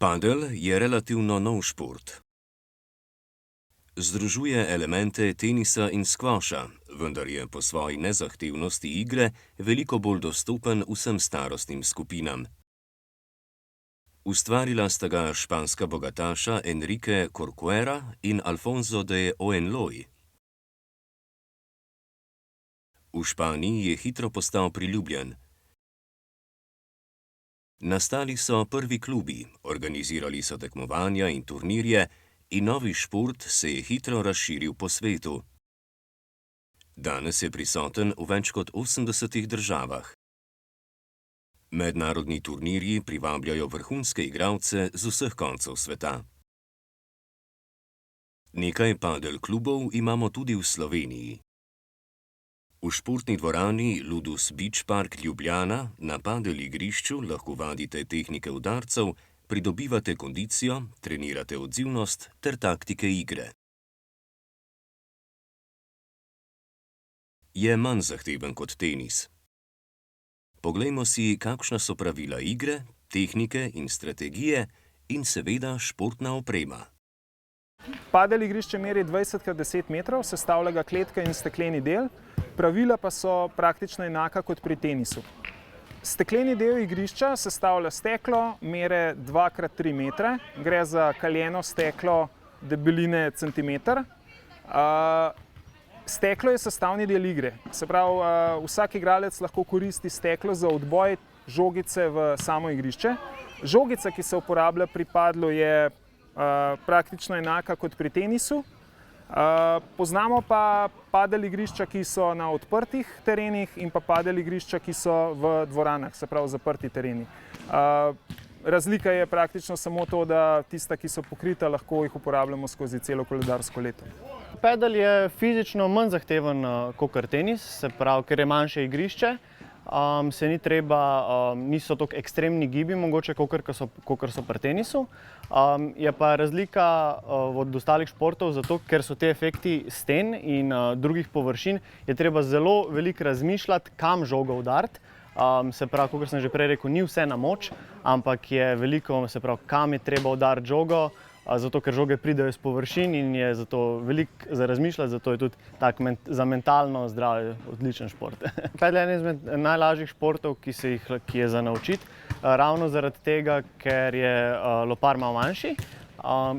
Padel je relativno nov šport. Združuje elemente tenisa in skvoša, vendar je po svoji nezahtevnosti igre veliko bolj dostopen vsem starostnim skupinam. Ustvarila sta ga španska bogataša Enrique Corcuera in Alfonso de Oenloy. V Španiji je hitro postal priljubljen. Nastali so prvi klubi, organizirali so tekmovanja in turnirje in novi šport se je hitro razširil po svetu. Danes je prisoten v več kot 80 državah. Mednarodni turnirji privabljajo vrhunske igralce z vseh koncev sveta. Nekaj padel klubov imamo tudi v Sloveniji. V športni dvorani Ludus Beach Park Ljubljana na padel igrišču lahko vadite tehnike udarcev, pridobivate kondicijo, trenirate odzivnost ter taktike igre. Je manj zahteven kot tenis. Poglejmo si, kakšna so pravila igre, tehnike in strategije in seveda športna oprema. Padel igrišče meri 20x10 metrov, sestavlja ga kletka in stekleni del. Pravila pa so praktično enaka kot pri tenisu. Stekleni del igrišča sestavlja steklo, mere 2x3 metre, gre za kaljeno steklo debeline centimeter. Steklo je sestavni del igre, se pravi, vsak igralec lahko koristi steklo za odboj žogice v samo igrišče. Žogica, ki se uporablja pri padlu, je praktično enaka kot pri tenisu. Poznamo pa padel igrišča, ki so na odprtih terenih in pa padel igrišča, ki so v dvoranah, se pravi zaprti tereni. Razlika je praktično samo to, da tista, ki so pokrita, lahko jih uporabljamo skozi celo koledarsko leto. Padel je fizično manj zahteven kakor tenis, se pravi, ker je manjše igrišče. Se ni treba, niso tako ekstremni gibi mogoče, kakor so pri tenisu. Je pa razlika od ostalih športov zato, ker so te efekti sten in drugih površin, je treba zelo veliko razmišljati, kam žogo udariti. Se pravi, kakor sem že prej rekel, ni vse na moč, ampak je veliko, se pravi, kam je treba udariti žogo, zato ker žoge pridejo iz površin in je zato veliko za razmišljati, zato je tudi tak za mentalno zdravje odličen šport. Padel je eden izmed najlažjih športov, ki je za naučiti, ravno zaradi tega, ker je lopar malo manjši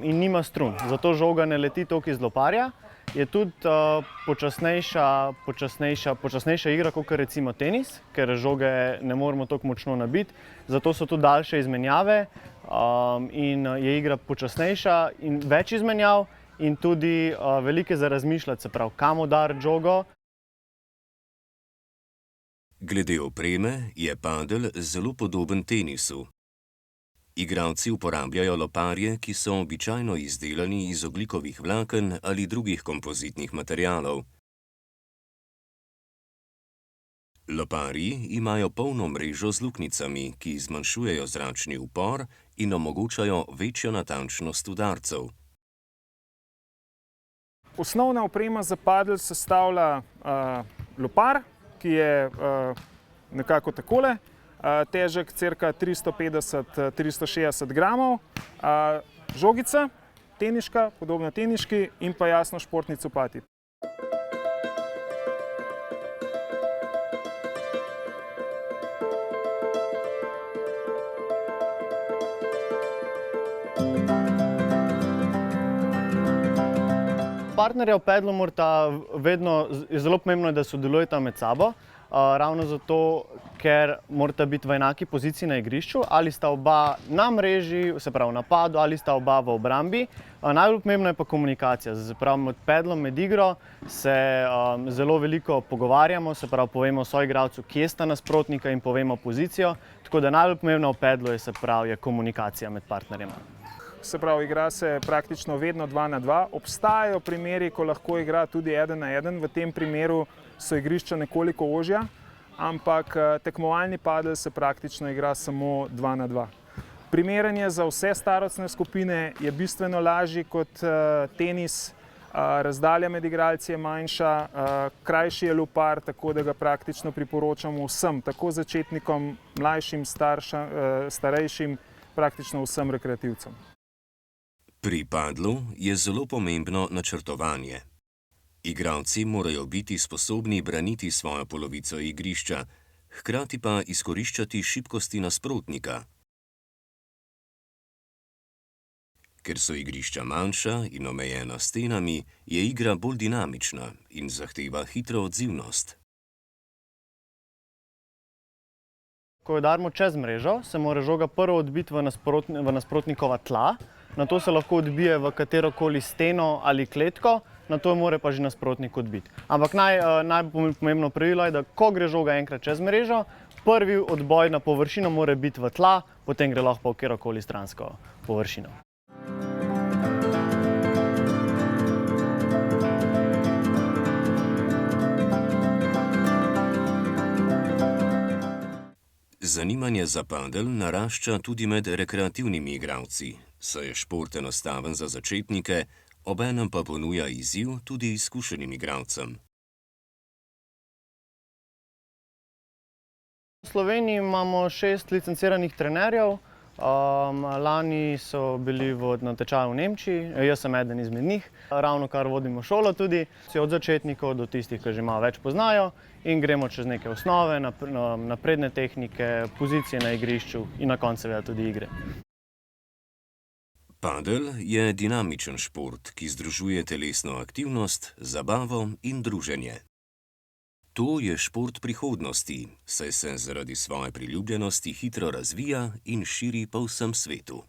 in nima strun. Zato žoga ne leti toliko iz loparja. Je tudi počasnejša igra, kakor recimo tenis, ker žoge ne moremo toliko močno nabiti, zato so tudi daljše izmenjave in je igra počasnejša in več izmenjav in tudi velike za razmišljati, se pravi, kam udariti žogo. Glede opreme je padel zelo podoben tenisu. Igralci uporabljajo loparje, ki so običajno izdelani iz ogljikovih vlaken ali drugih kompozitnih materialov. Loparji imajo polno mrežo z luknjicami, ki zmanjšujejo zračni upor in omogočajo večjo natančnost udarcev. Osnovna oprema za padel sestavlja lopar, ki je nekako takole, težek cirka 350–360 gramov, žogica, teniška, podobna teniški in pa jasno športni copati. Partnerja v padlu morata vedno, je zelo pomembno, da sodelujeta med sabo, ravno zato, ker morata biti v enaki poziciji na igrišču, ali sta oba na mreži, se pravi v napadu, ali sta oba v obrambi. Najbolj pomembna je pa komunikacija, se pravi med padlom, med igro se zelo veliko pogovarjamo, se pravi povemo soigralcu, kje sta nasprotnika in povemo pozicijo, tako da najbolj pomembna v padlu je, se pravi, je komunikacija med partnerjema. Se pravi, igra se praktično vedno 2 na 2. Obstajajo primeri, ko lahko igra tudi 1 na 1. V tem primeru so igrišča nekoliko ožja, ampak tekmovalni padel se praktično igra samo 2 na 2. Primeren je za vse starostne skupine, je bistveno lažji kot tenis. Razdalja med igralci je manjša, krajši je lopar, tako da ga praktično priporočamo vsem, tako začetnikom, mlajšim, starejšim praktično vsem rekreativcem. Pri padlu je zelo pomembno načrtovanje. Igralci morajo biti sposobni braniti svojo polovico igrišča, hkrati pa izkoriščati šibkosti nasprotnika. Ker so igrišča manjša in omejena s stenami, je igra bolj dinamična in zahteva hitro odzivnost. Ko jo udarimo čez mrežo, se mora žoga prvo odbiti v nasprotnikova tla, nato se lahko odbije v katerokoli steno ali kletko, nato jo mora pa že nasprotnik odbiti. Ampak najbolj pomembno pravilo je, da ko gre žoga enkrat čez mrežo, prvi odboj na površino mora biti v tla, potem gre lahko pa v katerokoli stransko površino. Zanimanje za padel narašča tudi med rekreativnimi igralci, saj je šport enostaven za začetnike, obenem pa ponuja izziv tudi izkušenim igralcem. V Sloveniji imamo 6 licenciranih trenerjev. Lani so bili na tečaju v Nemčiji, jaz sem eden izmed njih. Ravnokar vodimo šolo tudi, od začetnikov do tistih, ki že malo več poznajo, in gremo čez neke osnove, napredne tehnike, pozicije na igrišču in na koncu seveda tudi igre. Padel je dinamičen šport, ki združuje telesno aktivnost, zabavo in druženje. To je šport prihodnosti, saj se zaradi svoje priljubljenosti hitro razvija in širi po vsem svetu.